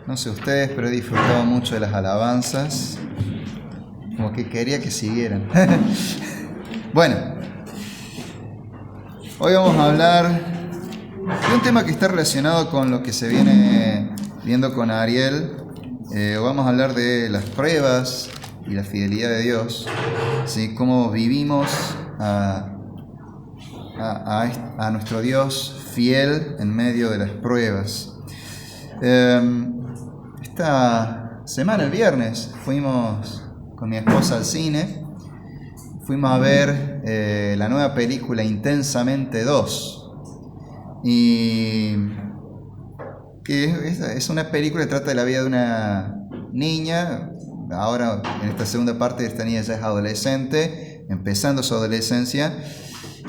No sé ustedes, pero he disfrutado mucho de las alabanzas. Como que quería que siguieran. Bueno, hoy vamos a hablar de un tema que está relacionado con lo que se viene viendo con Ariel. Vamos a hablar de las pruebas y la fidelidad de Dios, ¿sí? Cómo vivimos a nuestro Dios fiel en medio de las pruebas. Esta semana, el viernes, fuimos con mi esposa al cine. Fuimos a ver la nueva película Intensamente 2. Y que es una película que trata de la vida de una niña. Ahora, en esta segunda parte, esta niña ya es adolescente, empezando su adolescencia.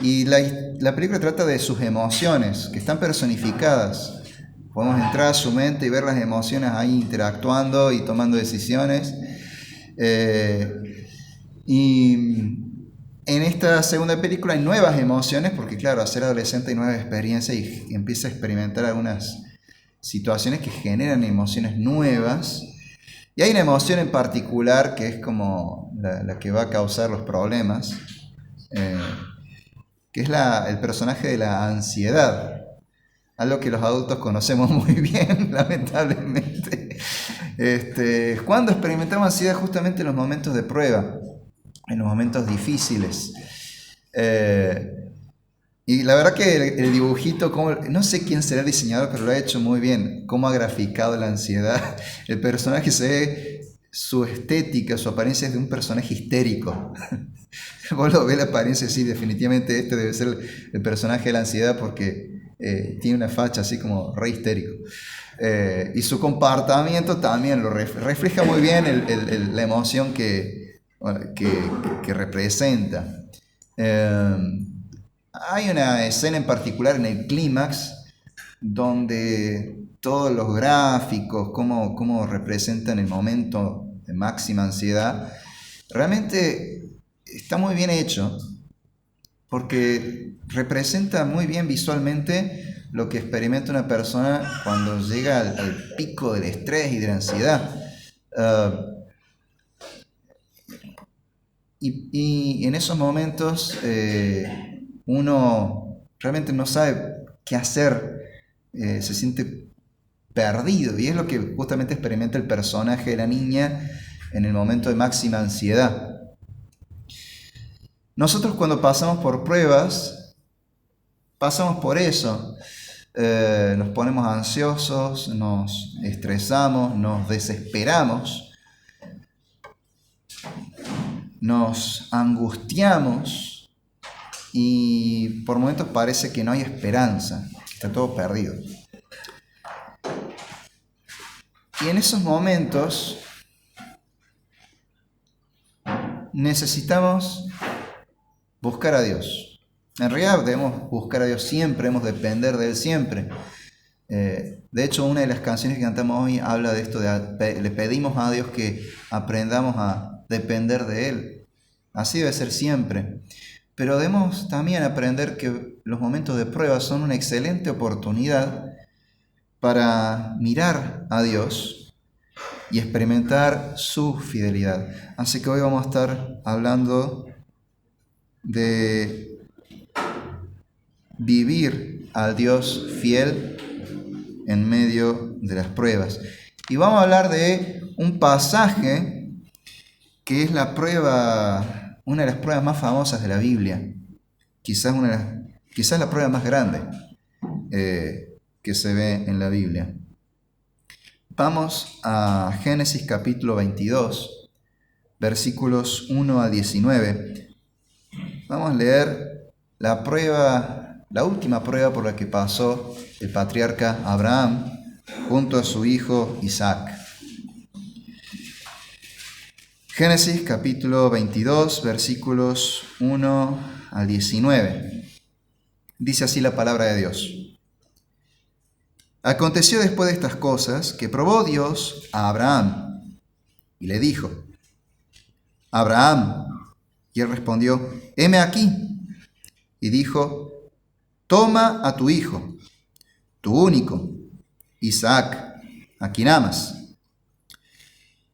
Y la película trata de sus emociones, que están personificadas. Podemos entrar a su mente y ver las emociones ahí interactuando y tomando decisiones. Y en esta segunda película hay nuevas emociones, porque claro, al ser adolescente hay nuevas experiencias y empieza a experimentar algunas situaciones que generan emociones nuevas. Y hay una emoción en particular que es como la que va a causar los problemas, que es el personaje de la ansiedad. Algo que los adultos conocemos muy bien, lamentablemente. Cuando experimentamos ansiedad justamente en los momentos de prueba, en los momentos difíciles. Y la verdad que el dibujito, no sé quién será el diseñador, pero lo ha hecho muy bien. Cómo ha graficado la ansiedad. El personaje se ve, su estética, su apariencia es de un personaje histérico. Vos lo ves la apariencia, sí, definitivamente este debe ser el personaje de la ansiedad porque tiene una facha así como re histérico. Y su comportamiento también lo refleja muy bien la emoción que representa. Hay una escena en particular en el clímax donde todos los gráficos, cómo representan el momento de máxima ansiedad, realmente está muy bien hecho porque representa muy bien visualmente lo que experimenta una persona cuando llega al pico del estrés y de la ansiedad. Y en esos momentos uno realmente no sabe qué hacer, se siente perdido, y es lo que justamente experimenta el personaje de la niña en el momento de máxima ansiedad. Nosotros cuando pasamos por pruebas, pasamos por eso. Nos ponemos ansiosos, nos estresamos, nos desesperamos, nos angustiamos y por momentos parece que no hay esperanza, que está todo perdido. Y en esos momentos necesitamos buscar a Dios. En realidad debemos buscar a Dios siempre, debemos depender de Él siempre. De hecho, una de las canciones que cantamos hoy habla de esto, le pedimos a Dios que aprendamos a depender de Él. Así debe ser siempre. Pero debemos también aprender que los momentos de prueba son una excelente oportunidad para mirar a Dios y experimentar su fidelidad. Así que hoy vamos a estar hablando de vivir al Dios fiel en medio de las pruebas. Y vamos a hablar de un pasaje que es una de las pruebas más famosas de la Biblia. Quizás la prueba más grande que se ve en la Biblia. Vamos a Génesis capítulo 22, versículos 1 al 19. Vamos a leer la última prueba por la que pasó el patriarca Abraham junto a su hijo Isaac. Génesis capítulo 22, versículos 1 al 19. Dice así la palabra de Dios. Aconteció después de estas cosas que probó Dios a Abraham y le dijo: Abraham. Y él respondió: heme aquí. Y dijo: toma a tu hijo, tu único, Isaac, a quien amas,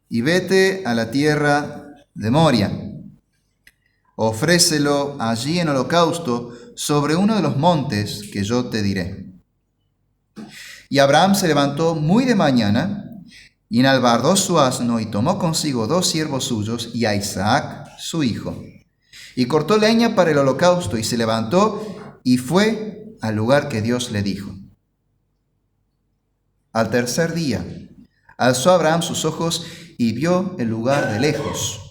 y vete a la tierra de Moria. Ofrécelo allí en holocausto sobre uno de los montes que yo te diré. Y Abraham se levantó muy de mañana y enalbardó su asno y tomó consigo 2 siervos suyos y a Isaac su hijo. Y cortó leña para el holocausto y se levantó y fue al lugar que Dios le dijo. Al tercer día alzó Abraham sus ojos y vio el lugar de lejos.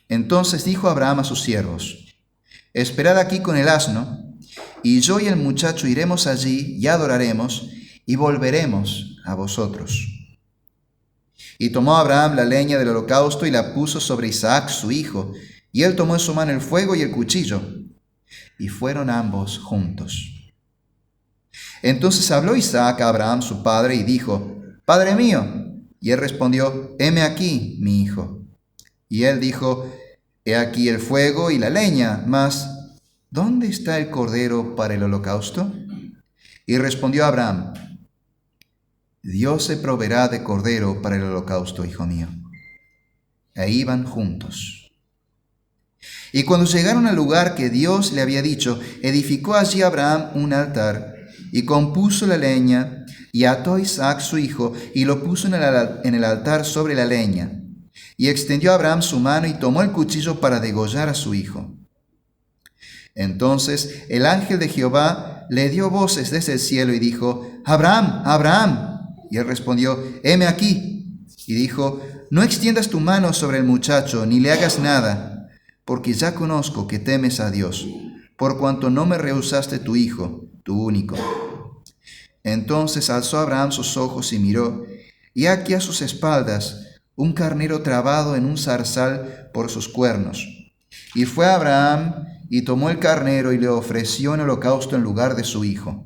Entonces dijo Abraham a sus siervos: esperad aquí con el asno, y yo y el muchacho iremos allí y adoraremos, y volveremos a vosotros. Y tomó Abraham la leña del holocausto y la puso sobre Isaac su hijo, y él tomó en su mano el fuego y el cuchillo, y fueron ambos juntos. Entonces habló Isaac a Abraham su padre y dijo: Padre mío. Y él respondió: heme aquí, mi hijo. Y él dijo: he aquí el fuego y la leña, mas ¿dónde está el cordero para el holocausto? Y respondió Abraham: Dios se proveerá de cordero para el holocausto, hijo mío. E iban juntos. Y cuando llegaron al lugar que Dios le había dicho, edificó allí Abraham un altar, y compuso la leña, y ató a Isaac su hijo, y lo puso en el altar sobre la leña. Y extendió Abraham su mano y tomó el cuchillo para degollar a su hijo. Entonces el ángel de Jehová le dio voces desde el cielo y dijo: Abraham, Abraham. Y él respondió: heme aquí. Y dijo: no extiendas tu mano sobre el muchacho, ni le hagas nada, porque ya conozco que temes a Dios, por cuanto no me rehusaste tu hijo, tu único. Entonces alzó Abraham sus ojos y miró, y aquí a sus espaldas un carnero trabado en un zarzal por sus cuernos. Y fue Abraham y tomó el carnero y le ofreció en holocausto en lugar de su hijo.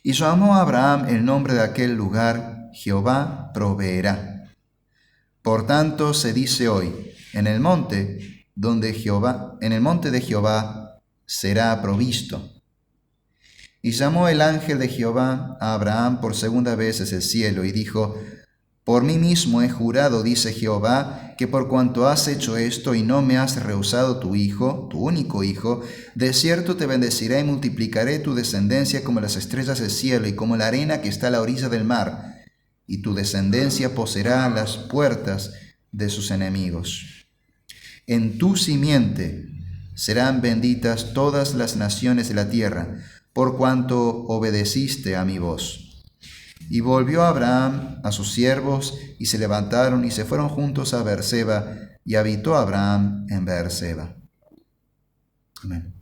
Y llamó a Abraham el nombre de aquel lugar: Jehová proveerá. Por tanto se dice hoy: en el monte de Jehová será provisto. Y llamó el ángel de Jehová a Abraham por segunda vez desde el cielo y dijo: por mí mismo he jurado, dice Jehová, que por cuanto has hecho esto y no me has rehusado tu hijo, tu único hijo, de cierto te bendeciré y multiplicaré tu descendencia como las estrellas del cielo y como la arena que está a la orilla del mar, y tu descendencia poseerá las puertas de sus enemigos. En tu simiente serán benditas todas las naciones de la tierra, por cuanto obedeciste a mi voz. Y volvió Abraham a sus siervos, y se levantaron y se fueron juntos a Beerseba, y habitó Abraham en Beerseba. Amén.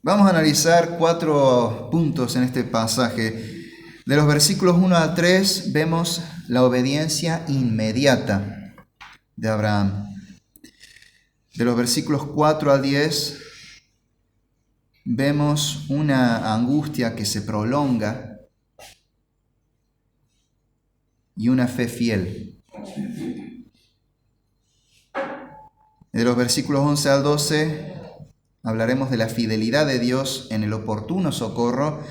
Vamos a analizar 4 puntos en este pasaje. De los versículos 1 al 3 vemos la obediencia inmediata de Abraham. De los versículos 4 al 10 vemos una angustia que se prolonga y una fe fiel. De los versículos 11 al 12 hablaremos de la fidelidad de Dios en el oportuno socorro.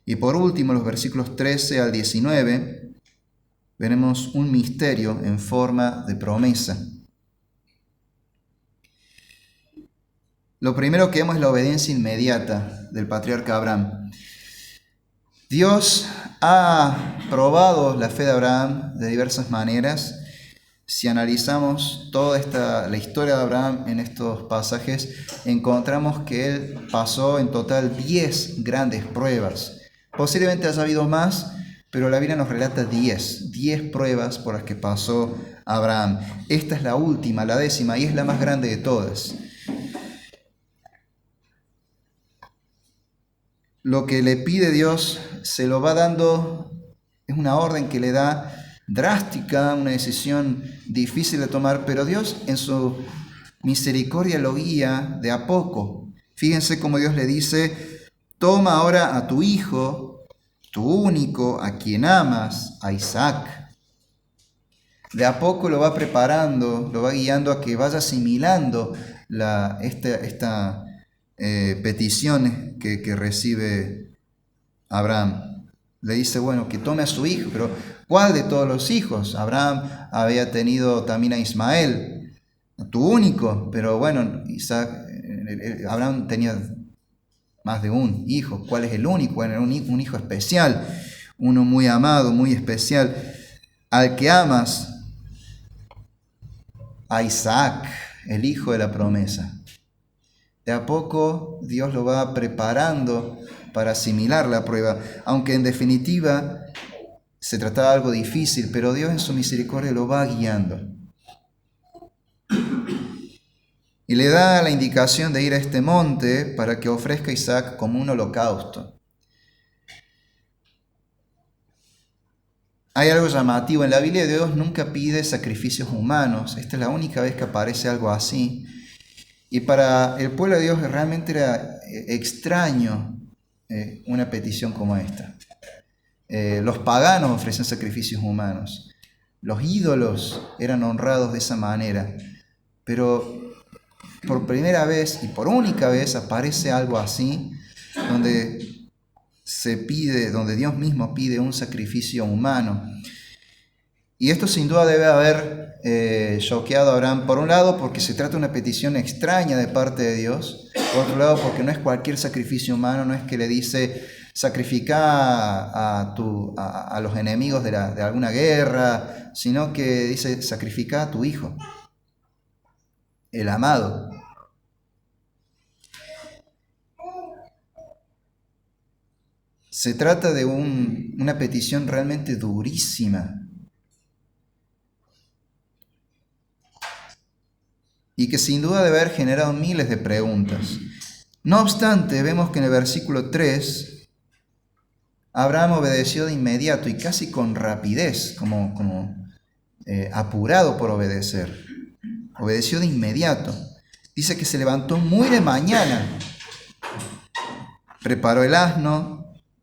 Y por último, los versículos 13 al 19, veremos un misterio en forma de promesa. Lo primero que vemos es la obediencia inmediata del patriarca Abraham. Dios ha probado la fe de Abraham de diversas maneras. Si analizamos toda la historia de Abraham en estos pasajes, encontramos que él pasó en total 10 grandes pruebas. Posiblemente haya habido más, pero la Biblia nos relata 10 pruebas por las que pasó Abraham. Esta es la última, la 10ª, y es la más grande de todas. Lo que le pide Dios se lo va dando, es una orden que le da drástica, una decisión difícil de tomar, pero Dios en su misericordia lo guía de a poco. Fíjense cómo Dios le dice: toma ahora a tu hijo, tu único, a quien amas, a Isaac. De a poco lo va preparando, lo va guiando a que vaya asimilando peticiones que recibe Abraham. Le dice, bueno, que tome a su hijo, pero ¿cuál de todos los hijos? Abraham había tenido también a Ismael, tu único, pero bueno, Abraham tenía más de un hijo. ¿Cuál es el único? Bueno, era un hijo especial, uno muy amado, muy especial, al que amas, a Isaac, el hijo de la promesa. De a poco Dios lo va preparando para asimilar la prueba, aunque en definitiva se trataba de algo difícil, pero Dios en su misericordia lo va guiando. Y le da la indicación de ir a este monte para que ofrezca a Isaac como un holocausto. Hay algo llamativo. En la Biblia Dios nunca pide sacrificios humanos. Esta es la única vez que aparece algo así. Y para el pueblo de Dios realmente era extraño una petición como esta. Los paganos ofrecen sacrificios humanos. Los ídolos eran honrados de esa manera. Pero por primera vez y por única vez aparece algo así, donde donde Dios mismo pide un sacrificio humano. Y esto sin duda debe haber choqueado a Abraham, por un lado porque se trata de una petición extraña de parte de Dios, por otro lado porque no es cualquier sacrificio humano, no es que le dice sacrifica a los enemigos de alguna guerra, sino que dice sacrifica a tu hijo, el amado. Se trata de una petición realmente durísima y que sin duda debe haber generado miles de preguntas. No obstante, vemos que en el versículo 3, Abraham obedeció de inmediato y casi con rapidez, como apurado por obedecer. Obedeció de inmediato. Dice que se levantó muy de mañana, preparó el asno,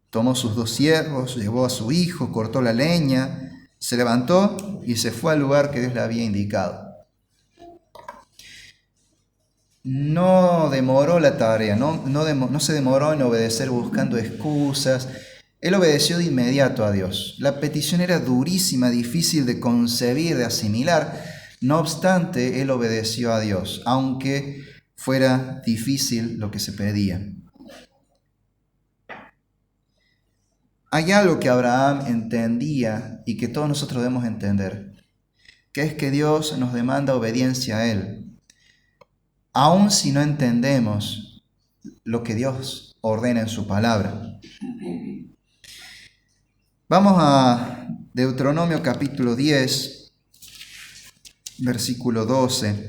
tomó sus 2 siervos, llevó a su hijo, cortó la leña, se levantó y se fue al lugar que Dios le había indicado. No demoró la tarea, no se demoró en obedecer buscando excusas. Él obedeció de inmediato a Dios. La petición era durísima, difícil de concebir, de asimilar. No obstante, él obedeció a Dios, aunque fuera difícil lo que se pedía. Hay algo que Abraham entendía y que todos nosotros debemos entender, que es que Dios nos demanda obediencia a Él, aun si no entendemos lo que Dios ordena en su palabra. Vamos a Deuteronomio capítulo 10, versículo 12.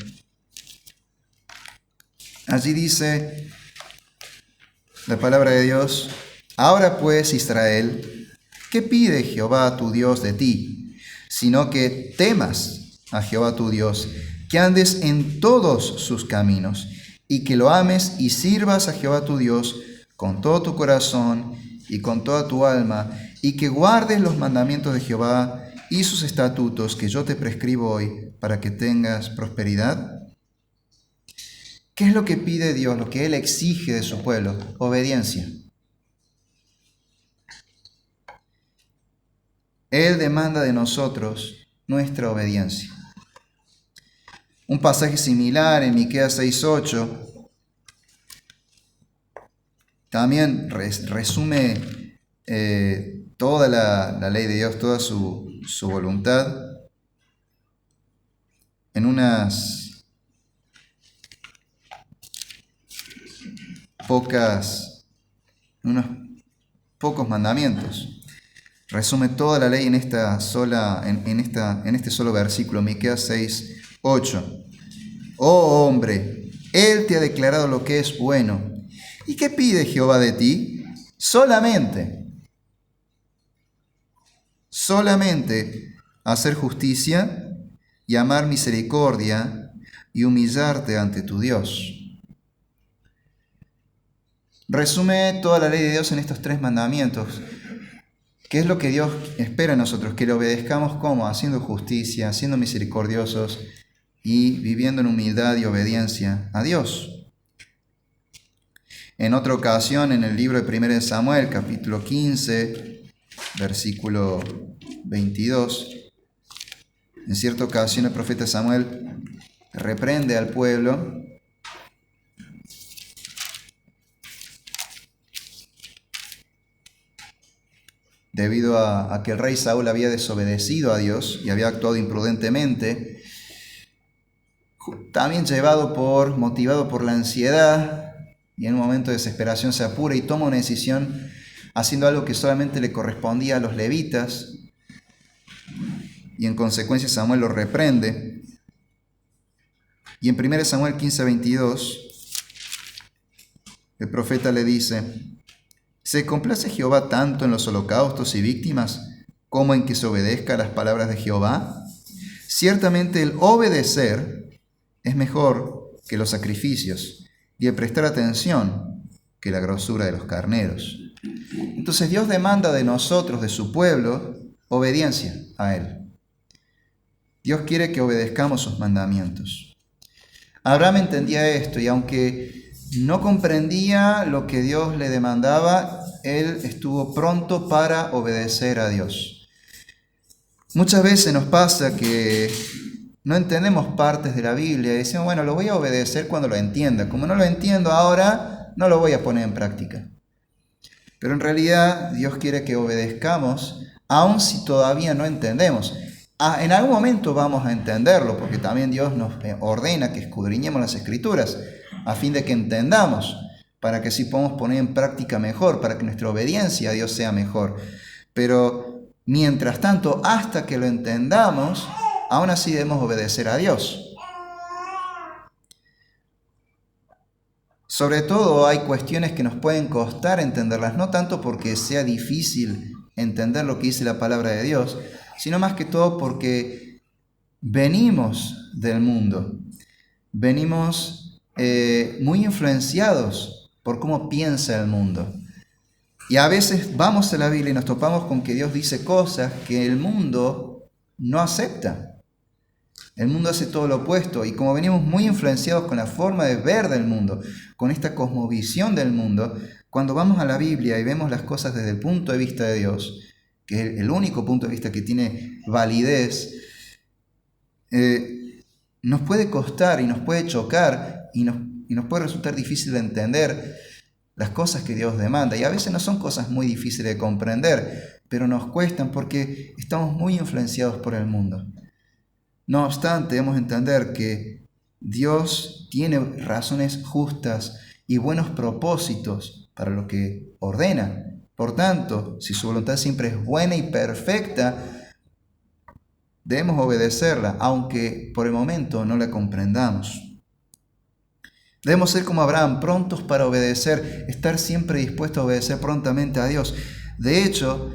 Allí dice la palabra de Dios: Ahora pues, Israel, ¿qué pide Jehová tu Dios de ti? Sino que temas a Jehová tu Dios, que andes en todos sus caminos, y que lo ames y sirvas a Jehová tu Dios con todo tu corazón y con toda tu alma, y que guardes los mandamientos de Jehová y sus estatutos que yo te prescribo hoy, para que tengas prosperidad. ¿Qué es lo que pide Dios, lo que Él exige de su pueblo? Obediencia. Él demanda de nosotros nuestra obediencia. Un pasaje similar en Miqueas 6:8 también resume toda la ley de Dios, toda su voluntad en unos pocos mandamientos. Resume toda la ley en este solo versículo, Miqueas 6:8. Oh hombre, Él te ha declarado lo que es bueno. ¿Y qué pide Jehová de ti? Solamente hacer justicia y amar misericordia y humillarte ante tu Dios. Resume toda la ley de Dios en estos 3 mandamientos. ¿Qué es lo que Dios espera de nosotros? Que le obedezcamos ¿cómo? Haciendo justicia, siendo misericordiosos y viviendo en humildad y obediencia a Dios. En otra ocasión, en el libro de 1 Samuel, capítulo 15, versículo 22, en cierta ocasión el profeta Samuel reprende al pueblo debido a que el rey Saúl había desobedecido a Dios y había actuado imprudentemente, también motivado por la ansiedad, y en un momento de desesperación se apura y toma una decisión haciendo algo que solamente le correspondía a los levitas, y en consecuencia Samuel lo reprende. Y en 1 Samuel 15, 22, el profeta le dice: ¿se complace Jehová tanto en los holocaustos y víctimas como en que se obedezca a las palabras de Jehová? Ciertamente el obedecer es mejor que los sacrificios, y el prestar atención que la grosura de los carneros. Entonces Dios demanda de nosotros, de su pueblo, obediencia a Él. Dios quiere que obedezcamos sus mandamientos. Abraham entendía esto, y aunque no comprendía lo que Dios le demandaba, él estuvo pronto para obedecer a Dios. Muchas veces nos pasa que no entendemos partes de la Biblia y decimos, bueno, lo voy a obedecer cuando lo entienda. Como no lo entiendo ahora, no lo voy a poner en práctica. Pero en realidad Dios quiere que obedezcamos, aun si todavía no entendemos. En algún momento vamos a entenderlo, porque también Dios nos ordena que escudriñemos las Escrituras a fin de que entendamos, para que así podamos poner en práctica mejor, para que nuestra obediencia a Dios sea mejor. Pero mientras tanto, hasta que lo entendamos, aún así debemos obedecer a Dios. Sobre todo hay cuestiones que nos pueden costar entenderlas, no tanto porque sea difícil entender lo que dice la palabra de Dios, sino más que todo porque venimos del mundo, venimos muy influenciados por cómo piensa el mundo. Y a veces vamos a la Biblia y nos topamos con que Dios dice cosas que el mundo no acepta. El mundo hace todo lo opuesto, y como venimos muy influenciados con la forma de ver del mundo, con esta cosmovisión del mundo, cuando vamos a la Biblia y vemos las cosas desde el punto de vista de Dios, que es el único punto de vista que tiene validez, nos puede costar y nos puede chocar y nos puede resultar difícil de entender las cosas que Dios demanda. Y a veces no son cosas muy difíciles de comprender, pero nos cuestan porque estamos muy influenciados por el mundo. No obstante, debemos entender que Dios tiene razones justas y buenos propósitos para lo que ordena. Por tanto, si su voluntad siempre es buena y perfecta, debemos obedecerla, aunque por el momento no la comprendamos. Debemos ser como Abraham, prontos para obedecer, estar siempre dispuestos a obedecer prontamente a Dios. De hecho,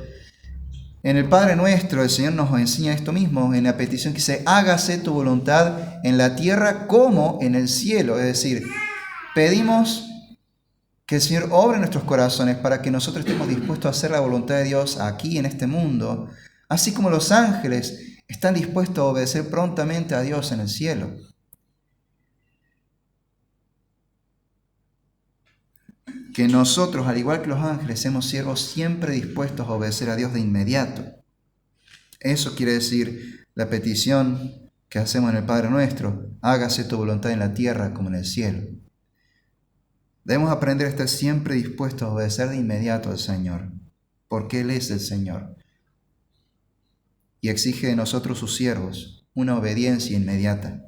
en el Padre Nuestro, el Señor nos enseña esto mismo, en la petición que dice: hágase tu voluntad en la tierra como en el cielo. Es decir, pedimos que el Señor obre en nuestros corazones para que nosotros estemos dispuestos a hacer la voluntad de Dios aquí en este mundo, así como los ángeles están dispuestos a obedecer prontamente a Dios en el cielo. Que nosotros, al igual que los ángeles, seamos siervos siempre dispuestos a obedecer a Dios de inmediato. Eso quiere decir la petición que hacemos en el Padre Nuestro: hágase tu voluntad en la tierra como en el cielo. Debemos aprender a estar siempre dispuestos a obedecer de inmediato al Señor, porque Él es el Señor. Y exige de nosotros, sus siervos, una obediencia inmediata.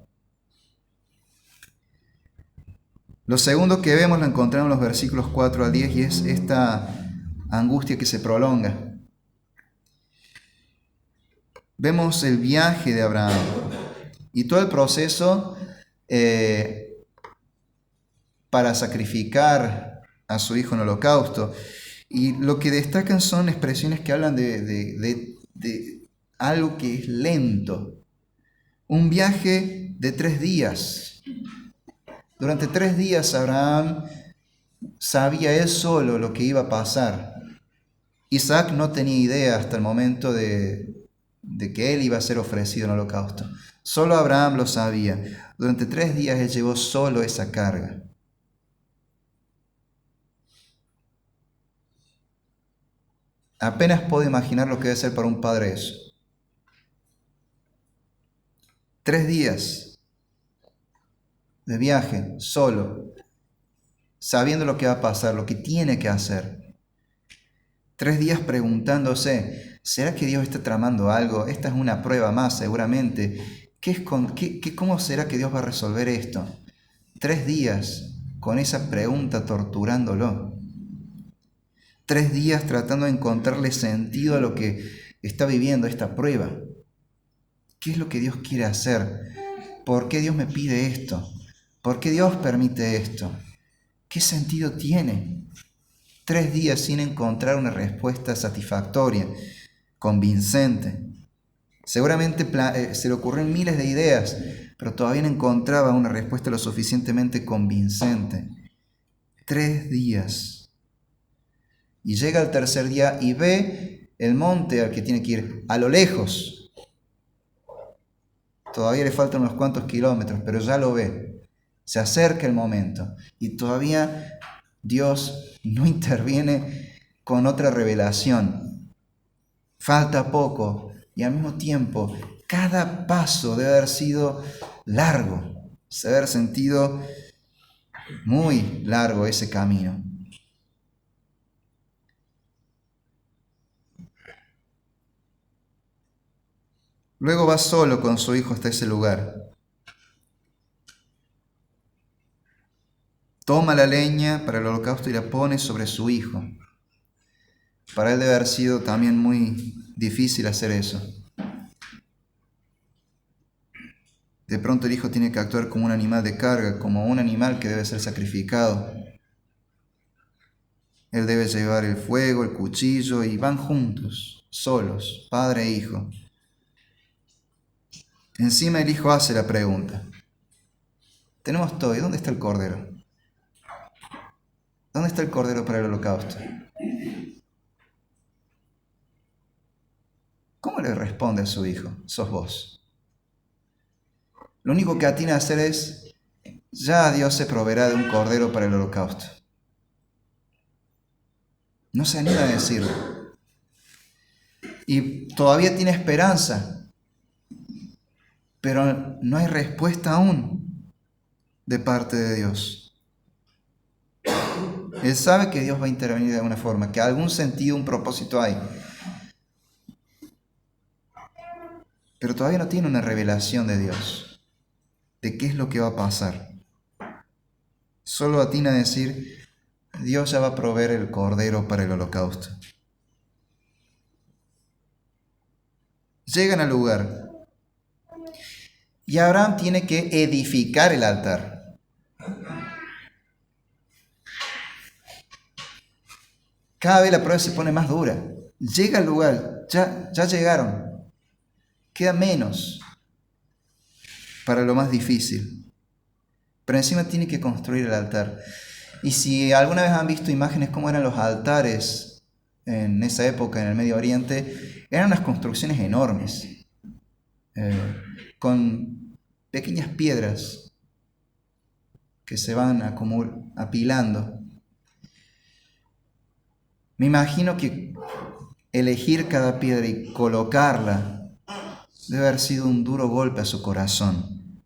Lo segundo que vemos lo encontramos en los versículos 4 al 10 y es esta angustia que se prolonga. Vemos el viaje de Abraham y todo el proceso para sacrificar a su hijo en holocausto. Y lo que destacan son expresiones que hablan de algo que es lento. Un viaje de 3 días. Durante 3 días Abraham sabía él solo lo que iba a pasar. Isaac no tenía idea hasta el momento de que él iba a ser ofrecido en holocausto. Solo Abraham lo sabía. Durante 3 días él llevó solo esa carga. Apenas puedo imaginar lo que debe ser para un padre eso. 3 días de viaje, solo, sabiendo lo que va a pasar, lo que tiene que hacer. 3 días preguntándose, ¿será que Dios está tramando algo? Esta es una prueba más, seguramente. ¿Cómo será que Dios va a resolver esto? 3 días con esa pregunta torturándolo. 3 días tratando de encontrarle sentido a lo que está viviendo esta prueba. ¿Qué es lo que Dios quiere hacer? ¿Por qué Dios me pide esto? ¿Por qué Dios permite esto? ¿Qué sentido tiene? 3 días sin encontrar una respuesta satisfactoria, convincente. Seguramente se le ocurrieron miles de ideas, pero todavía no encontraba una respuesta lo suficientemente convincente. 3 días. Y llega al tercer día y ve el monte al que tiene que ir, a lo lejos. Todavía le faltan unos cuantos kilómetros, pero ya lo ve. Se acerca el momento y todavía Dios no interviene con otra revelación. Falta poco y al mismo tiempo cada paso debe haber sido largo, se debe haber sentido muy largo ese camino. Luego va solo con su hijo hasta ese lugar. Toma la leña para el holocausto y la pone sobre su hijo. Para él debe haber sido también muy difícil hacer eso. De pronto el hijo tiene que actuar como un animal de carga, como un animal que debe ser sacrificado. Él debe llevar el fuego, el cuchillo y van juntos, solos, padre e hijo. Encima el hijo hace la pregunta. Tenemos todo, ¿y dónde está el cordero? ¿Dónde está el cordero para el holocausto? ¿Cómo le responde a su hijo? Sos vos. Lo único que atina a hacer es, ya Dios se proveerá de un cordero para el holocausto. No se anima a decirlo. Y todavía tiene esperanza, pero no hay respuesta aún de parte de Dios. Él sabe que Dios va a intervenir de alguna forma, que algún sentido, un propósito hay. Pero todavía no tiene una revelación de Dios, de qué es lo que va a pasar. Solo atina a decir, Dios ya va a proveer el cordero para el holocausto. Llegan al lugar y Abraham tiene que edificar el altar. Cada vez la prueba se pone más dura. Llega al lugar, ya llegaron. Queda menos para lo más difícil. Pero encima tiene que construir el altar. Y si alguna vez han visto imágenes cómo eran los altares en esa época en el Medio Oriente, eran unas construcciones enormes, con pequeñas piedras que se van apilando. Me imagino que elegir cada piedra y colocarla debe haber sido un duro golpe a su corazón.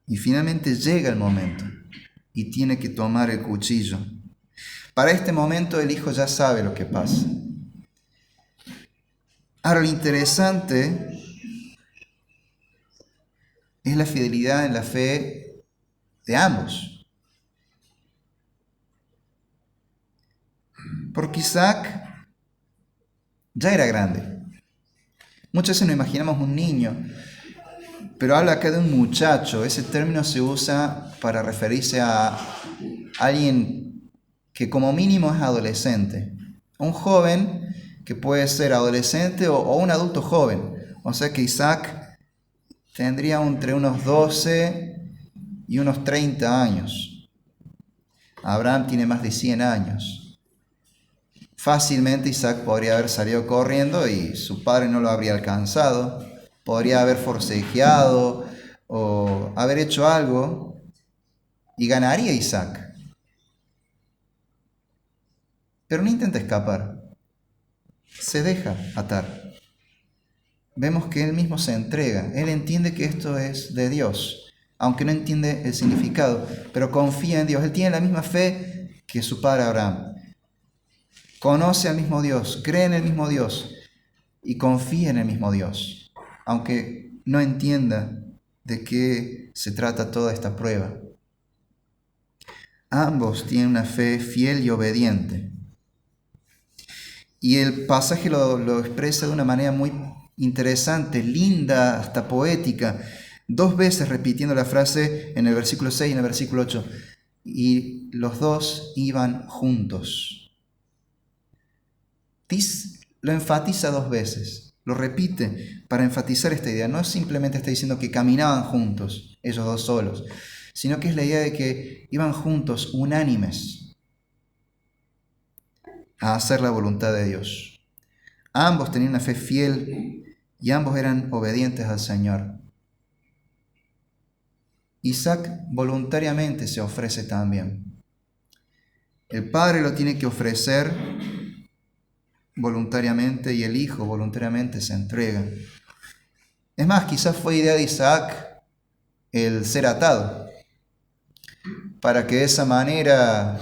Y finalmente llega el momento y tiene que tomar el cuchillo. Para este momento el hijo ya sabe lo que pasa. Ahora lo interesante es la fidelidad en la fe de ambos. Porque Isaac ya era grande. Muchas veces nos imaginamos un niño, pero habla acá de un muchacho. Ese término se usa para referirse a alguien que como mínimo es adolescente. Un joven que puede ser adolescente o un adulto joven. O sea que Isaac tendría entre unos 12 y unos 30 años. Abraham tiene más de 100 años. Fácilmente Isaac podría haber salido corriendo y su padre no lo habría alcanzado. Podría haber forcejeado o haber hecho algo y ganaría Isaac. pero no intenta escapar, se deja atar. Vemos que él mismo se entrega, él entiende que esto es de Dios, aunque no entiende el significado, pero confía en Dios. Él tiene la misma fe que su padre Abraham. Conoce al mismo Dios, cree en el mismo Dios y confía en el mismo Dios, aunque no entienda de qué se trata toda esta prueba. Ambos tienen una fe fiel y obediente. Y el pasaje lo expresa de una manera muy interesante, linda, hasta poética. 2 veces repitiendo la frase en el versículo 6 y en el versículo 8. Y los dos iban juntos. Lo enfatiza 2 veces. Lo repite para enfatizar esta idea. No simplemente está diciendo que caminaban juntos, ellos dos solos, sino que es la idea de que iban juntos, unánimes, a hacer la voluntad de Dios. Ambos tenían una fe fiel y ambos eran obedientes al Señor. Isaac voluntariamente se ofrece también. El padre lo tiene que ofrecer voluntariamente y el hijo voluntariamente se entrega. Es más, quizás fue idea de Isaac el ser atado, para que de esa manera,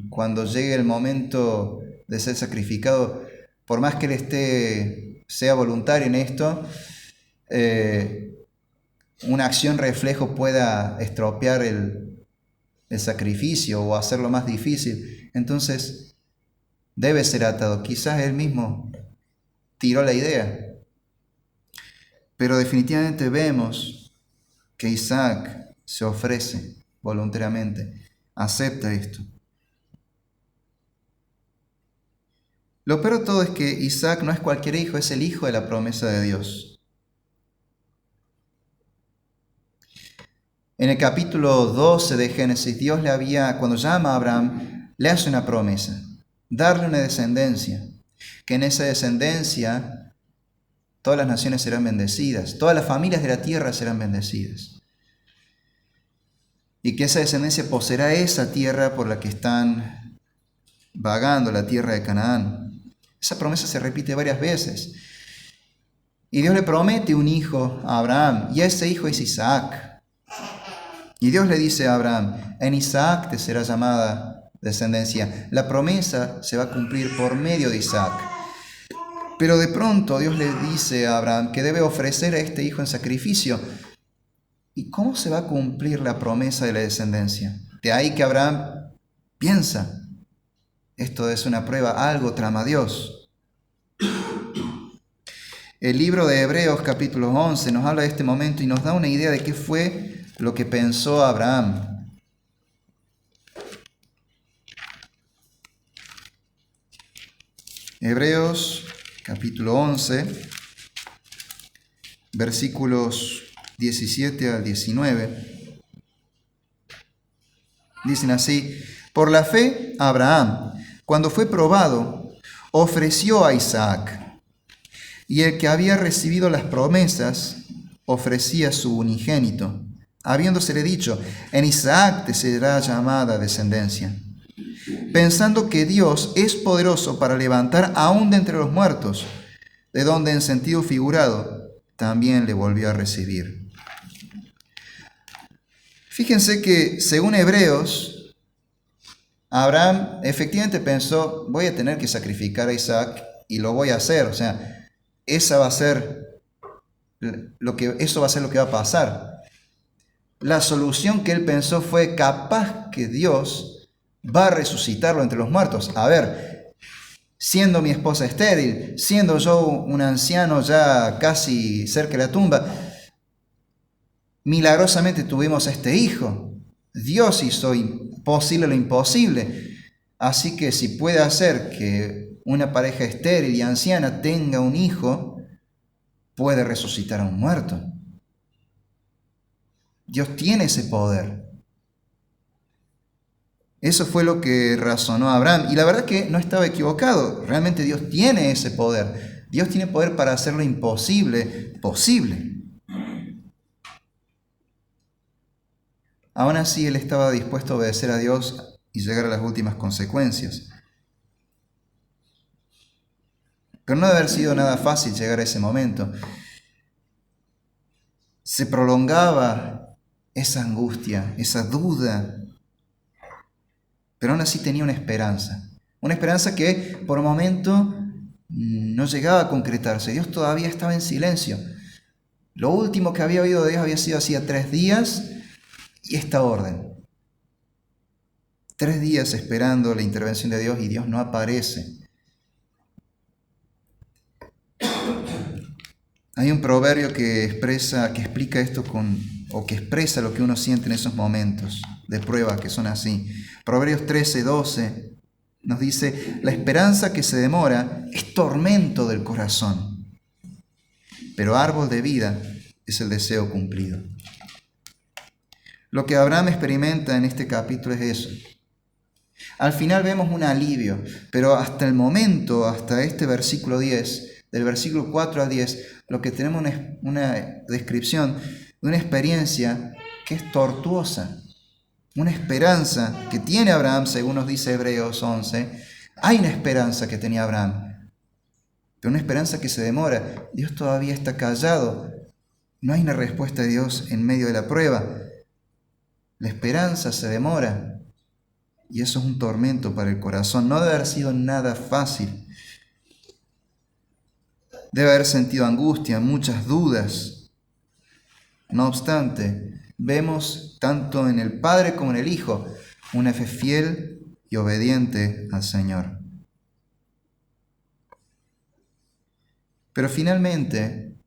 cuando llegue el momento de ser sacrificado, por más que él sea voluntario en esto, una acción reflejo pueda estropear el sacrificio o hacerlo más difícil. Entonces, debe ser atado. Quizás él mismo tiró la idea. Pero definitivamente vemos que Isaac se ofrece voluntariamente, acepta esto. Lo peor de todo es que Isaac no es cualquier hijo, es el hijo de la promesa de Dios. En el capítulo 12 de Génesis, Dios cuando llama a Abraham, le hace una promesa, darle una descendencia, que en esa descendencia todas las naciones serán bendecidas, todas las familias de la tierra serán bendecidas. Y que esa descendencia poseerá esa tierra por la que están vagando, la tierra de Canaán. Esa promesa se repite varias veces. Y Dios le promete un hijo a Abraham, y ese hijo es Isaac. Y Dios le dice a Abraham, en Isaac te será llamada descendencia. La promesa se va a cumplir por medio de Isaac. Pero de pronto Dios le dice a Abraham que debe ofrecer a este hijo en sacrificio. ¿Y cómo se va a cumplir la promesa de la descendencia? De ahí que Abraham piensa, esto es una prueba, algo trama Dios. El libro de Hebreos capítulo 11 nos habla de este momento y nos da una idea de qué fue lo que pensó Abraham. Hebreos capítulo 11, versículos 17 al 19. Dicen así: por la fe, Abraham, cuando fue probado, ofreció a Isaac, y el que había recibido las promesas ofrecía su unigénito, habiéndosele dicho, en Isaac te será llamada descendencia, pensando que Dios es poderoso para levantar aún de entre los muertos, de donde en sentido figurado también le volvió a recibir. Fíjense que según Hebreos, Abraham efectivamente pensó, voy a tener que sacrificar a Isaac y lo voy a hacer. O sea, eso va a ser lo que va a pasar. La solución que él pensó fue, capaz que Dios va a resucitarlo entre los muertos. A ver, siendo mi esposa estéril, siendo yo un anciano ya casi cerca de la tumba, milagrosamente tuvimos a este hijo. Dios hizo posible lo imposible. Así que si puede hacer que una pareja estéril y anciana tenga un hijo, puede resucitar a un muerto. Dios tiene ese poder. Eso fue lo que razonó Abraham. Y la verdad que no estaba equivocado. Realmente Dios tiene ese poder. Dios tiene poder para hacer lo imposible posible. Aún así, él estaba dispuesto a obedecer a Dios y llegar a las últimas consecuencias. Pero no debe haber sido nada fácil llegar a ese momento. Se prolongaba esa angustia, esa duda, pero aún así tenía una esperanza que por un momento no llegaba a concretarse. Dios todavía estaba en silencio. Lo último que había oído de Dios había sido hacía 3 días y esta orden. 3 días esperando la intervención de Dios y Dios no aparece. Hay un proverbio que explica esto que expresa lo que uno siente en esos momentos de prueba que son así. Proverbios 13:12 nos dice: la esperanza que se demora es tormento del corazón, pero árbol de vida es el deseo cumplido. Lo que Abraham experimenta en este capítulo es eso. Al final vemos un alivio, pero hasta el momento, hasta este versículo 10, del versículo 4 al 10, lo que tenemos es una descripción de una experiencia que es tortuosa, una esperanza que tiene Abraham, según nos dice Hebreos 11. Hay una esperanza que tenía Abraham, pero una esperanza que se demora. Dios todavía está callado. No hay una respuesta de Dios en medio de la prueba. La esperanza se demora y eso es un tormento para el corazón. No debe haber sido nada fácil. Debe haber sentido angustia, muchas dudas. No obstante, vemos tanto en el Padre como en el Hijo una fe fiel y obediente al Señor. Pero finalmente, en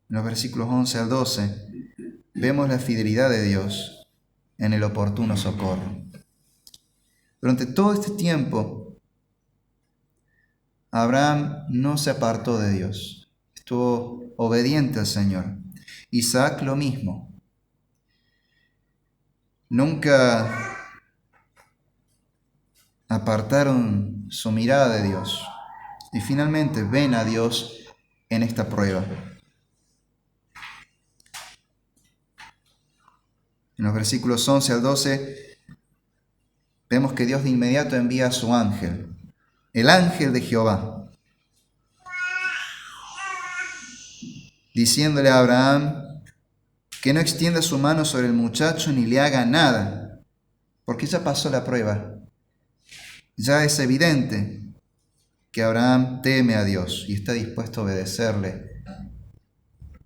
los versículos 11 al 12, vemos la fidelidad de Dios en el oportuno socorro. Durante todo este tiempo, Abraham no se apartó de Dios, estuvo obediente al Señor. Isaac lo mismo. Nunca apartaron su mirada de Dios y finalmente ven a Dios en esta prueba. En los versículos 11 al 12 vemos que Dios de inmediato envía a su ángel, el ángel de Jehová, diciéndole a Abraham que no extienda su mano sobre el muchacho ni le haga nada, porque ya pasó la prueba. Ya es evidente que Abraham teme a Dios y está dispuesto a obedecerle,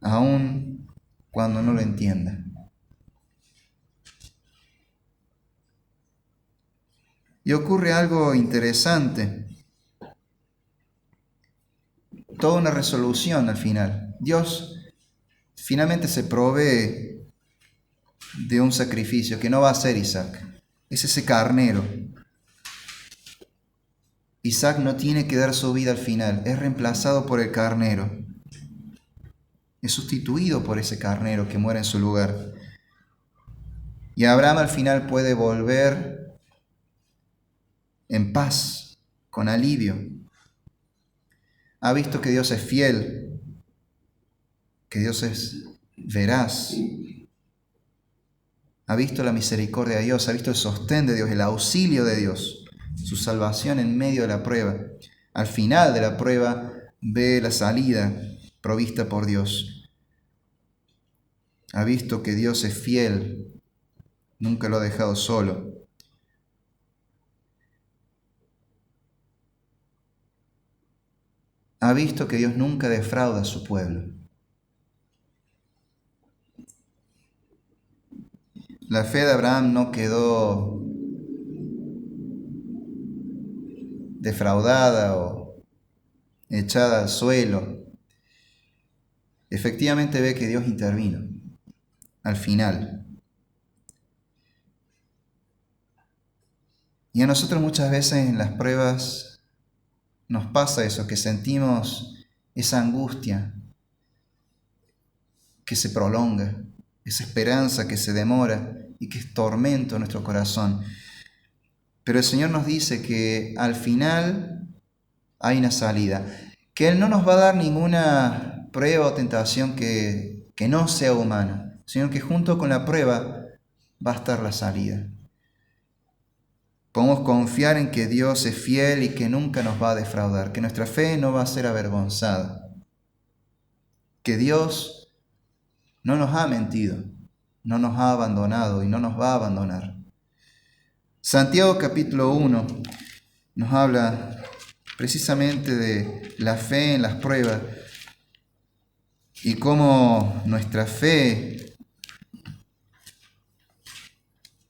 aun cuando no lo entienda. Y ocurre algo interesante. Toda una resolución al final. Dios finalmente se provee de un sacrificio que no va a ser Isaac. Es ese carnero. Isaac no tiene que dar su vida al final. Es reemplazado por el carnero. Es sustituido por ese carnero que muere en su lugar. Y Abraham al final puede volver en paz, con alivio. Ha visto que Dios es fiel, que Dios es veraz. Ha visto la misericordia de Dios, ha visto el sostén de Dios, el auxilio de Dios, su salvación en medio de la prueba. Al final de la prueba ve la salida provista por Dios. Ha visto que Dios es fiel, nunca lo ha dejado solo. Ha visto que Dios nunca defrauda a su pueblo. La fe de Abraham no quedó defraudada o echada al suelo. Efectivamente ve que Dios intervino al final. Y a nosotros muchas veces en las pruebas nos pasa eso, que sentimos esa angustia que se prolonga, esa esperanza que se demora y que es tormento en nuestro corazón. Pero el Señor nos dice que al final hay una salida, que Él no nos va a dar ninguna prueba o tentación que no sea humana, sino que junto con la prueba va a estar la salida. Podemos confiar en que Dios es fiel y que nunca nos va a defraudar, que nuestra fe no va a ser avergonzada, que Dios no nos ha mentido, no nos ha abandonado y no nos va a abandonar. Santiago capítulo 1 nos habla precisamente de la fe en las pruebas y cómo nuestra fe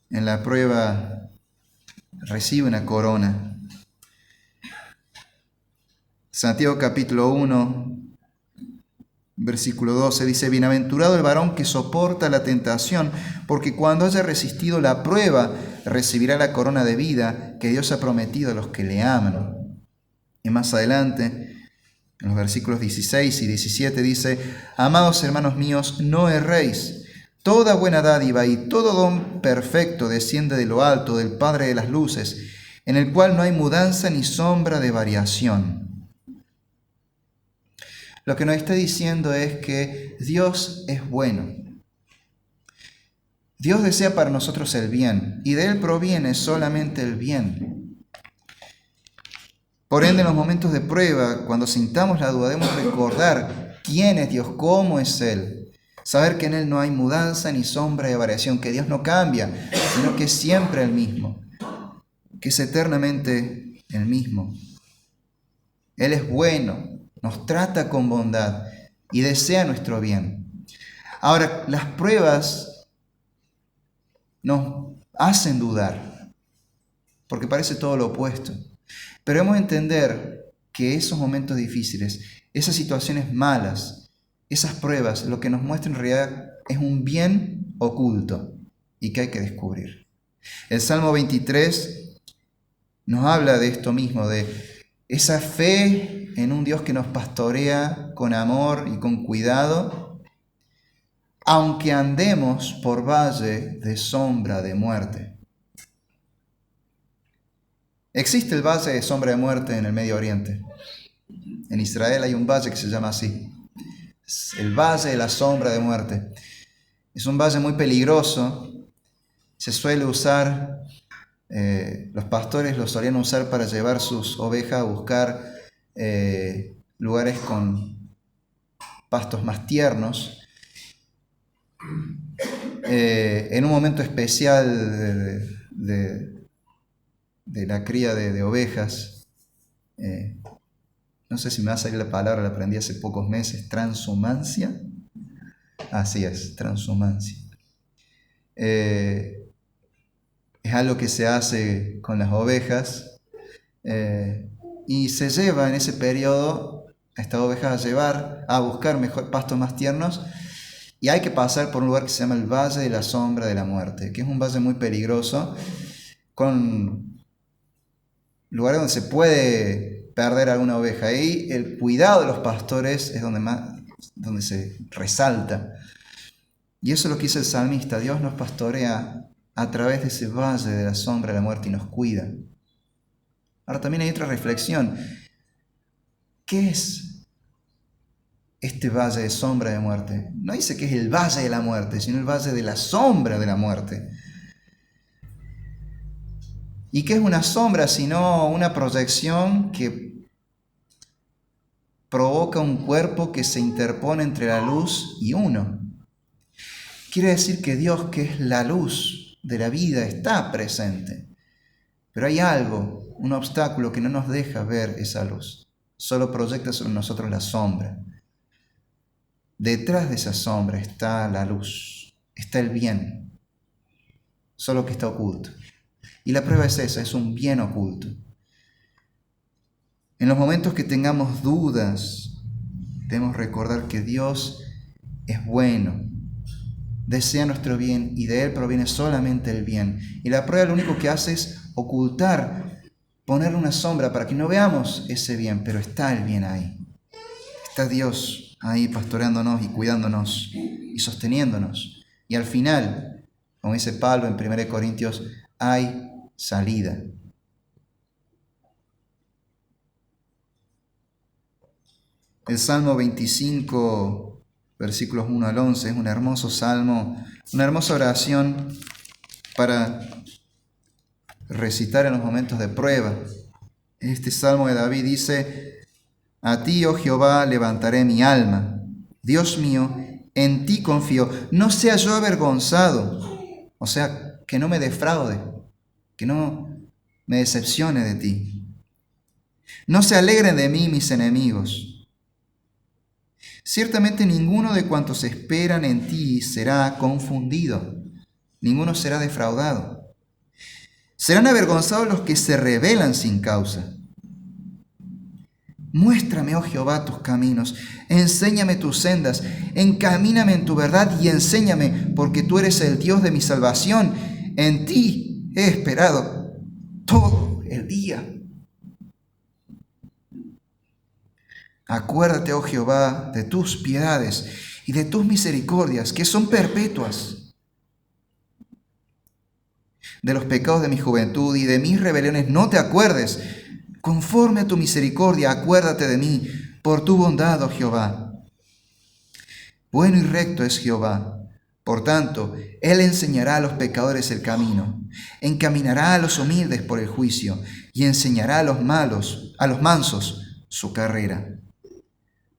en la prueba recibe una corona. Santiago capítulo 1, versículo 12 dice: Bienaventurado el varón que soporta la tentación, porque cuando haya resistido la prueba, recibirá la corona de vida que Dios ha prometido a los que le aman. Y más adelante, en los versículos 16 y 17 dice: Amados hermanos míos, no erréis. Toda buena dádiva y todo don perfecto desciende de lo alto, del Padre de las luces, en el cual no hay mudanza ni sombra de variación. Lo que nos está diciendo es que Dios es bueno. Dios desea para nosotros el bien, y de Él proviene solamente el bien. Por ende, en los momentos de prueba, cuando sintamos la duda, debemos recordar quién es Dios, cómo es Él. Saber que en Él no hay mudanza ni sombra de variación, que Dios no cambia, sino que es siempre el mismo, que es eternamente el mismo. Él es bueno, nos trata con bondad y desea nuestro bien. Ahora, las pruebas nos hacen dudar, porque parece todo lo opuesto. Pero debemos entender que esos momentos difíciles, esas situaciones malas, esas pruebas, lo que nos muestra en realidad es un bien oculto y que hay que descubrir. El Salmo 23 nos habla de esto mismo, de esa fe en un Dios que nos pastorea con amor y con cuidado, aunque andemos por valle de sombra de muerte. Existe el valle de sombra de muerte en el Medio Oriente. En Israel hay un valle que se llama así, el valle de la sombra de muerte. Es un valle muy peligroso. Se suele usar, los pastores lo solían usar para llevar sus ovejas a buscar lugares con pastos más tiernos. En un momento especial de la cría de ovejas, no sé si me va a salir la palabra, la aprendí hace pocos meses, transhumancia. Así es, transhumancia. Es algo que se hace con las ovejas y se lleva en ese periodo a estas ovejas a buscar pastos más tiernos, y hay que pasar por un lugar que se llama el Valle de la Sombra de la Muerte, que es un valle muy peligroso, con lugares donde se puede perder alguna oveja, y el cuidado de los pastores es donde se resalta. Y eso es lo que dice el salmista: Dios nos pastorea a través de ese valle de la sombra de la muerte y nos cuida. Ahora también hay otra reflexión. ¿Qué es este valle de sombra de muerte? No dice que es el valle de la muerte, sino el valle de la sombra de la muerte. ¿Y qué es una sombra sino una proyección que provoca un cuerpo que se interpone entre la luz y uno? Quiere decir que Dios, que es la luz de la vida, está presente. Pero hay algo, un obstáculo que no nos deja ver esa luz. Solo proyecta sobre nosotros la sombra. Detrás de esa sombra está la luz, está el bien, solo que está oculto. Y la prueba es esa, es un bien oculto. En los momentos que tengamos dudas, debemos recordar que Dios es bueno, desea nuestro bien y de Él proviene solamente el bien. Y la prueba lo único que hace es ocultar, ponerle una sombra para que no veamos ese bien, pero está el bien ahí. Está Dios ahí pastoreándonos y cuidándonos y sosteniéndonos. Y al final, como dice Pablo en 1 Corintios, hay salida. El Salmo 25, versículos 1 al 11, es un hermoso salmo, una hermosa oración para recitar en los momentos de prueba. Este Salmo de David dice: a ti, oh Jehová, levantaré mi alma. Dios mío, en ti confío. No sea yo avergonzado. O sea, que no me defraude, que no me decepcione de ti. No se alegren de mí mis enemigos. Ciertamente ninguno de cuantos esperan en ti será confundido. Ninguno será defraudado. Serán avergonzados los que se rebelan sin causa. Muéstrame, oh Jehová, tus caminos, enséñame tus sendas, encamíname en tu verdad y enséñame, porque tú eres el Dios de mi salvación. En ti he esperado todo el día. Acuérdate, oh Jehová, de tus piedades y de tus misericordias, que son perpetuas. De los pecados de mi juventud y de mis rebeliones no te acuerdes. Conforme a tu misericordia, acuérdate de mí, por tu bondad, oh Jehová. Bueno y recto es Jehová. Por tanto, Él enseñará a los pecadores el camino, encaminará a los humildes por el juicio, y enseñará a los mansos, su carrera.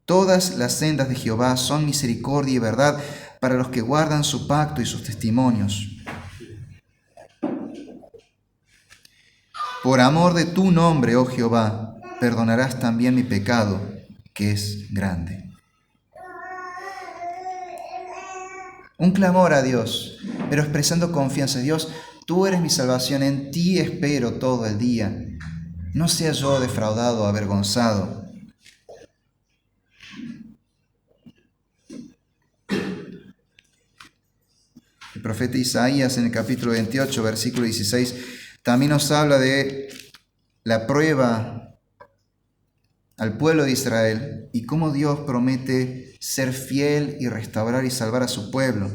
Todas las sendas de Jehová son misericordia y verdad para los que guardan su pacto y sus testimonios. Por amor de tu nombre, oh Jehová, perdonarás también mi pecado, que es grande. Un clamor a Dios, pero expresando confianza. Dios, tú eres mi salvación, en ti espero todo el día. No sea yo defraudado o avergonzado. El profeta Isaías en el capítulo 28, versículo 16, también nos habla de la prueba al pueblo de Israel y cómo Dios promete ser fiel y restaurar y salvar a su pueblo.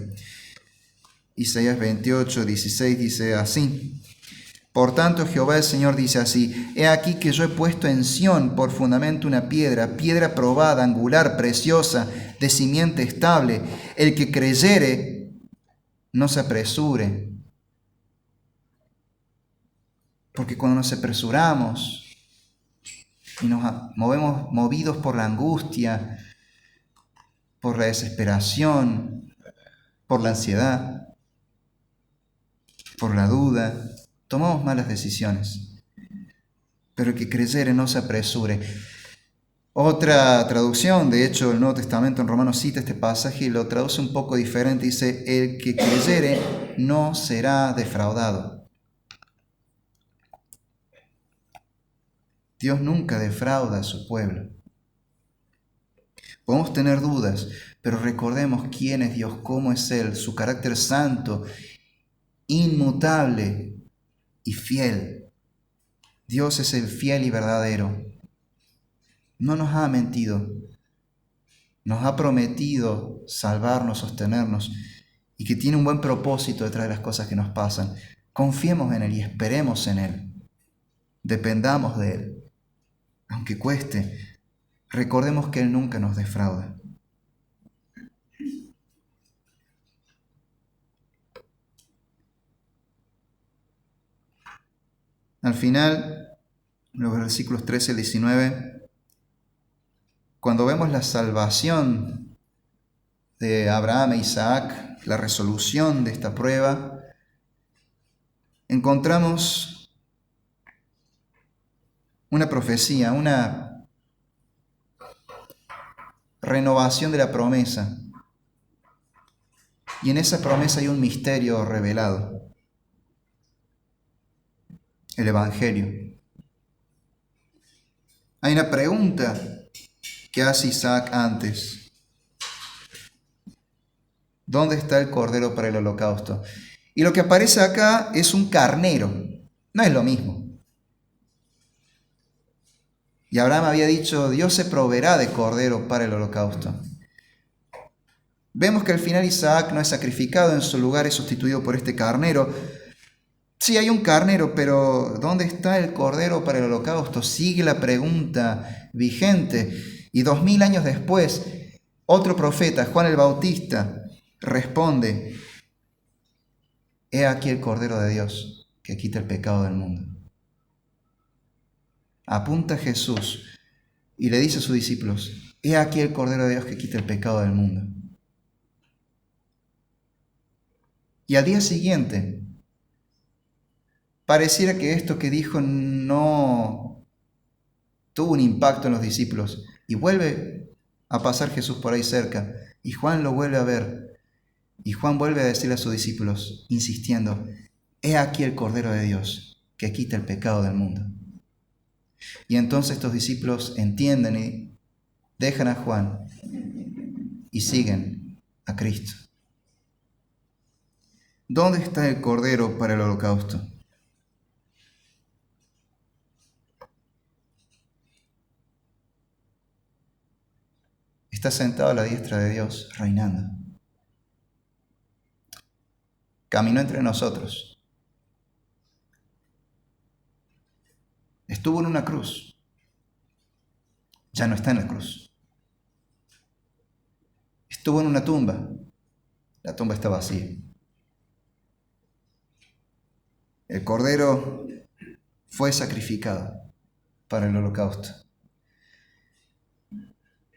Isaías 28, 16 dice así: por tanto, Jehová el Señor dice así: he aquí que yo he puesto en Sión por fundamento una piedra, piedra probada, angular, preciosa, de simiente estable. El que creyere, no se apresure. Porque cuando nos apresuramos y nos movemos movidos por la angustia, por la desesperación, por la ansiedad, por la duda, tomamos malas decisiones. Pero el que creyere no se apresure. Otra traducción, de hecho el Nuevo Testamento en Romanos cita este pasaje y lo traduce un poco diferente. Dice: el que creyere no será defraudado. Dios nunca defrauda a su pueblo. Podemos tener dudas, pero recordemos quién es Dios, cómo es Él, su carácter santo, inmutable y fiel. Dios es el fiel y verdadero. No nos ha mentido. Nos ha prometido salvarnos, sostenernos, y que tiene un buen propósito detrás de las cosas que nos pasan. Confiemos en Él y esperemos en Él. Dependamos de Él. Aunque cueste, recordemos que Él nunca nos defrauda. Al final, los versículos 13 al 19, cuando vemos la salvación de Abraham e Isaac, la resolución de esta prueba, encontramos una profecía, una renovación de la promesa. Y en esa promesa hay un misterio revelado: el Evangelio. Hay una pregunta que hace Isaac antes: ¿dónde está el cordero para el holocausto? Y lo que aparece acá es un carnero. No es lo mismo. Y Abraham había dicho: Dios se proveerá de cordero para el holocausto. Vemos que al final Isaac no es sacrificado, en su lugar es sustituido por este carnero. Sí, hay un carnero, pero ¿dónde está el cordero para el holocausto? Sigue la pregunta vigente. Y 2000 años después, otro profeta, Juan el Bautista, responde: he aquí el cordero de Dios que quita el pecado del mundo. Apunta a Jesús y le dice a sus discípulos: he aquí el Cordero de Dios que quita el pecado del mundo. Y al día siguiente, pareciera que esto que dijo no tuvo un impacto en los discípulos. Y vuelve a pasar Jesús por ahí cerca. Y Juan lo vuelve a ver. Y Juan vuelve a decirle a sus discípulos, insistiendo: he aquí el Cordero de Dios que quita el pecado del mundo. Y entonces estos discípulos entienden y dejan a Juan y siguen a Cristo. ¿Dónde está el Cordero para el holocausto? Está sentado a la diestra de Dios, reinando. Caminó entre nosotros. Estuvo en una cruz. Ya no está en la cruz. Estuvo en una tumba. La tumba está vacía. El Cordero fue sacrificado para el holocausto.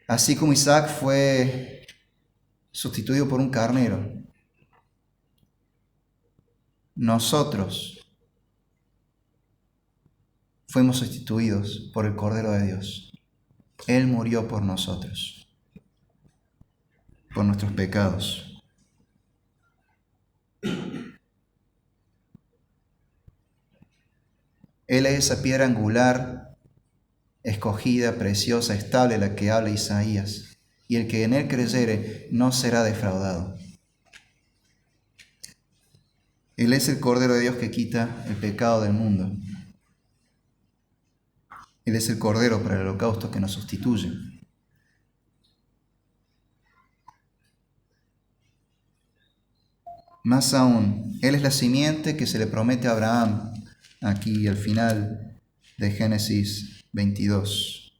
Así como Isaac fue sustituido por un carnero, nosotros fuimos sustituidos por el Cordero de Dios. Él murió por nosotros, por nuestros pecados. Él es esa piedra angular, escogida, preciosa, estable, la que habla Isaías. Y el que en él creyere no será defraudado. Él es el Cordero de Dios que quita el pecado del mundo. Él es el Cordero para el holocausto que nos sustituye. Más aún, Él es la simiente que se le promete a Abraham, aquí al final de Génesis 22.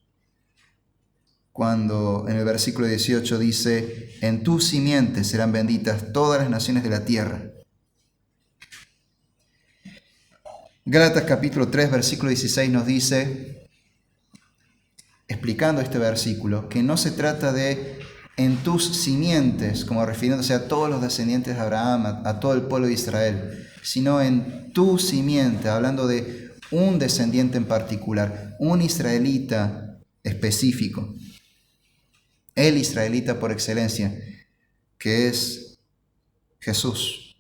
Cuando en el versículo 18 dice: en tu simiente serán benditas todas las naciones de la tierra. Gálatas capítulo 3, versículo 16 nos dice, explicando este versículo, que no se trata de en tus simientes, como refiriéndose a todos los descendientes de Abraham, a todo el pueblo de Israel, sino en tu simiente, hablando de un descendiente en particular, un israelita específico, el israelita por excelencia, que es Jesús.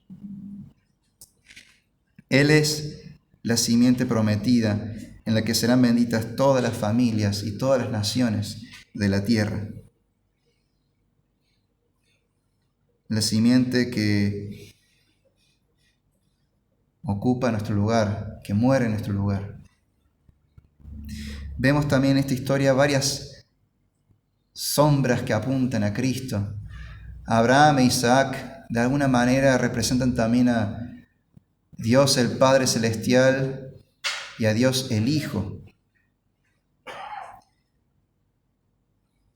Él es la simiente prometida en la que serán benditas todas las familias y todas las naciones de la tierra. La simiente que ocupa nuestro lugar, que muere en nuestro lugar. Vemos también en esta historia varias sombras que apuntan a Cristo. Abraham e Isaac de alguna manera representan también a Dios el Padre Celestial y a Dios el Hijo.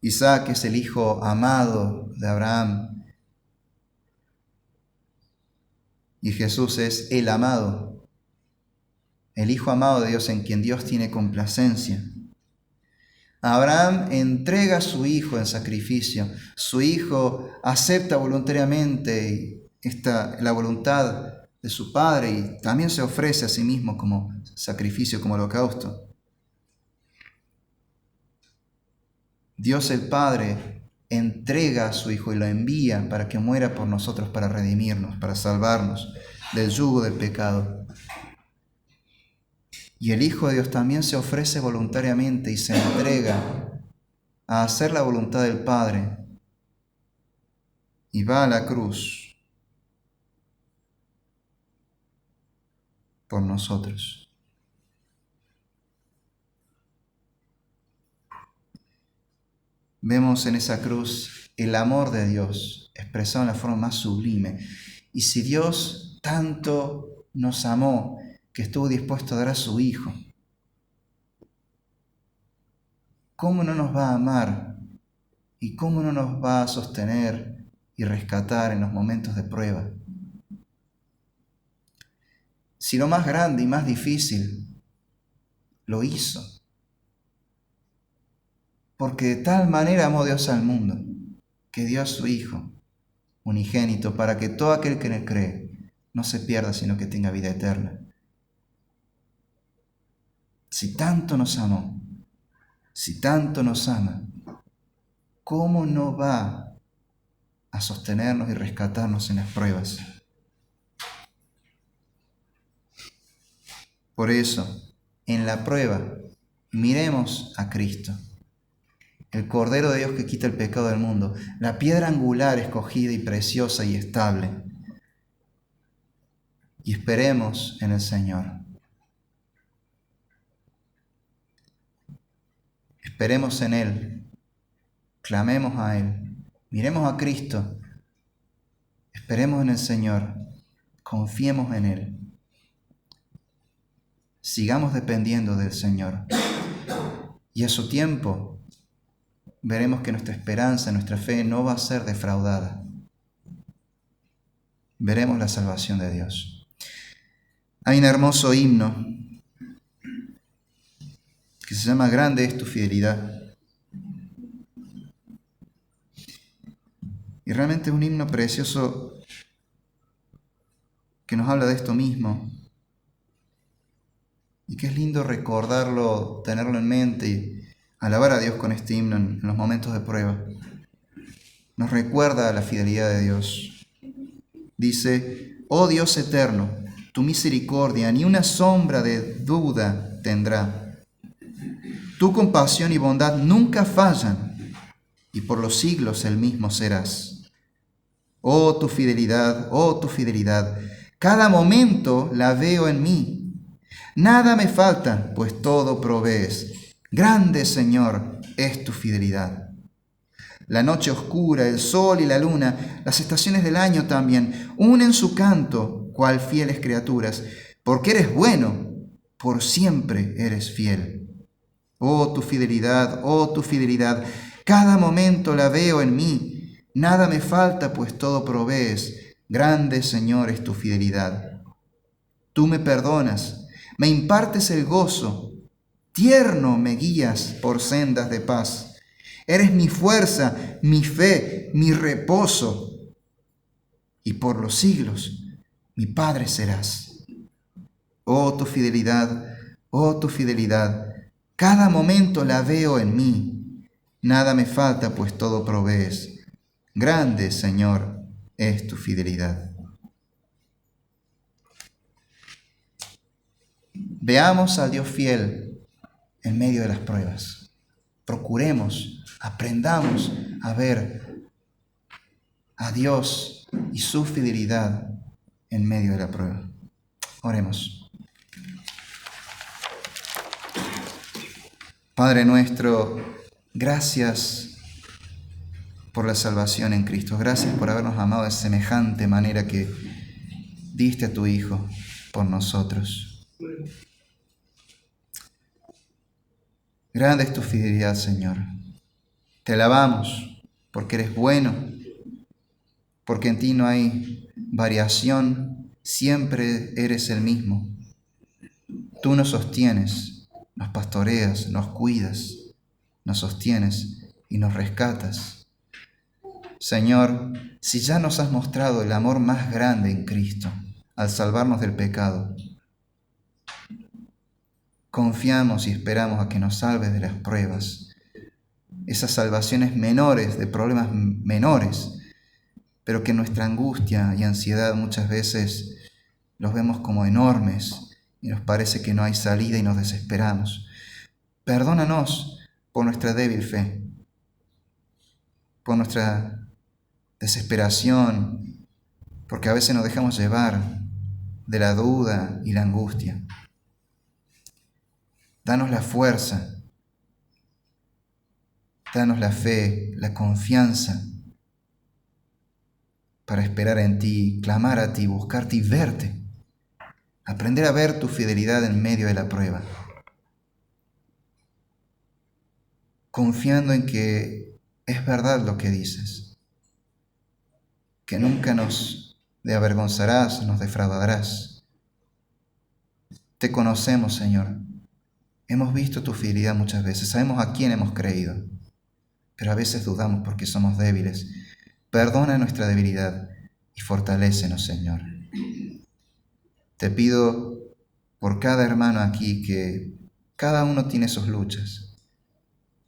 Isaac es el hijo amado de Abraham y Jesús es el amado, el Hijo amado de Dios en quien Dios tiene complacencia. Abraham entrega a su hijo en sacrificio. Su hijo acepta voluntariamente la voluntad de su padre y también se ofrece a sí mismo como sacrificio, como holocausto. Dios el Padre entrega a su Hijo y lo envía para que muera por nosotros, para redimirnos, para salvarnos del yugo del pecado. Y el Hijo de Dios también se ofrece voluntariamente y se entrega a hacer la voluntad del Padre y va a la cruz por nosotros. Vemos en esa cruz el amor de Dios expresado en la forma más sublime. Y si Dios tanto nos amó que estuvo dispuesto a dar a su Hijo, ¿cómo no nos va a amar y cómo no nos va a sostener y rescatar en los momentos de prueba? si lo más grande y más difícil lo hizo? Porque de tal manera amó Dios al mundo, que dio a su Hijo unigénito, para que todo aquel que en él cree no se pierda, sino que tenga vida eterna. Si tanto nos amó, si tanto nos ama, ¿cómo no va a sostenernos y rescatarnos en las pruebas? Por eso, en la prueba, miremos a Cristo, el Cordero de Dios que quita el pecado del mundo, la piedra angular escogida y preciosa y estable. Y esperemos en el Señor. Esperemos en Él, clamemos a Él, miremos a Cristo, esperemos en el Señor, confiemos en Él, sigamos dependiendo del Señor. Y a su tiempo veremos que nuestra esperanza, nuestra fe no va a ser defraudada. Veremos la salvación de Dios. Hay un hermoso himno que se llama Grande es tu fidelidad. Y realmente es un himno precioso que nos habla de esto mismo. Y que es lindo recordarlo, tenerlo en mente y alabar a Dios con este himno en los momentos de prueba. Nos recuerda la fidelidad de Dios. Dice: oh Dios eterno, tu misericordia ni una sombra de duda tendrá. Tu compasión y bondad nunca fallan, y por los siglos el mismo serás. Oh tu fidelidad, cada momento la veo en mí. Nada me falta, pues todo provees. Grande, Señor, es tu fidelidad. La noche oscura, el sol y la luna, las estaciones del año también, unen su canto, cual fieles criaturas, porque eres bueno, por siempre eres fiel. Oh tu fidelidad, cada momento la veo en mí. Nada me falta, pues todo provees. Grande, Señor, es tu fidelidad. Tú me perdonas, me impartes el gozo, tierno me guías por sendas de paz. Eres mi fuerza, mi fe, mi reposo, y por los siglos mi Padre serás. Oh tu fidelidad, cada momento la veo en mí. Nada me falta, pues todo provees. Grande, Señor, es tu fidelidad. Veamos al Dios fiel en medio de las pruebas. Procuremos, aprendamos a ver a Dios y su fidelidad en medio de la prueba. Oremos. Padre nuestro, gracias por la salvación en Cristo. Gracias por habernos amado de semejante manera que diste a tu Hijo por nosotros. Grande es tu fidelidad, Señor. Te alabamos porque eres bueno, porque en ti no hay variación, siempre eres el mismo. Tú nos sostienes, nos pastoreas, nos cuidas, nos sostienes y nos rescatas. Señor, si ya nos has mostrado el amor más grande en Cristo al salvarnos del pecado, confiamos y esperamos a que nos salves de las pruebas, esas salvaciones menores, de problemas menores, pero que nuestra angustia y ansiedad muchas veces los vemos como enormes y nos parece que no hay salida y nos desesperamos. Perdónanos por nuestra débil fe, por nuestra desesperación, porque a veces nos dejamos llevar de la duda y la angustia. Danos la fuerza, danos la fe, la confianza para esperar en ti, clamar a ti, buscarte y verte. Aprender a ver tu fidelidad en medio de la prueba. Confiando en que es verdad lo que dices. Que nunca nos avergonzarás, nos defraudarás. Te conocemos, Señor. Hemos visto tu fidelidad muchas veces. Sabemos a quién hemos creído. Pero a veces dudamos porque somos débiles. Perdona nuestra debilidad y fortalécenos, Señor. Te pido por cada hermano aquí que cada uno tiene sus luchas.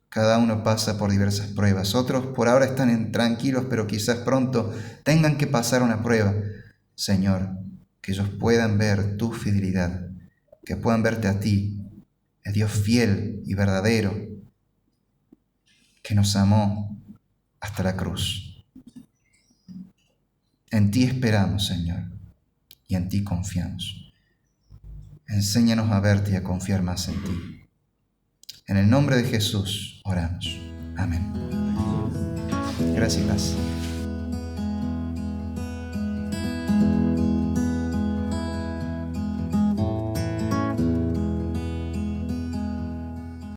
Cada uno pasa por diversas pruebas. Otros por ahora están tranquilos, pero quizás pronto tengan que pasar una prueba. Señor, que ellos puedan ver tu fidelidad, que puedan verte a ti, el Dios fiel y verdadero, que nos amó hasta la cruz. En ti esperamos, Señor, y en ti confiamos. Enséñanos a verte y a confiar más en ti. En el nombre de Jesús oramos. Amén. Gracias y paz.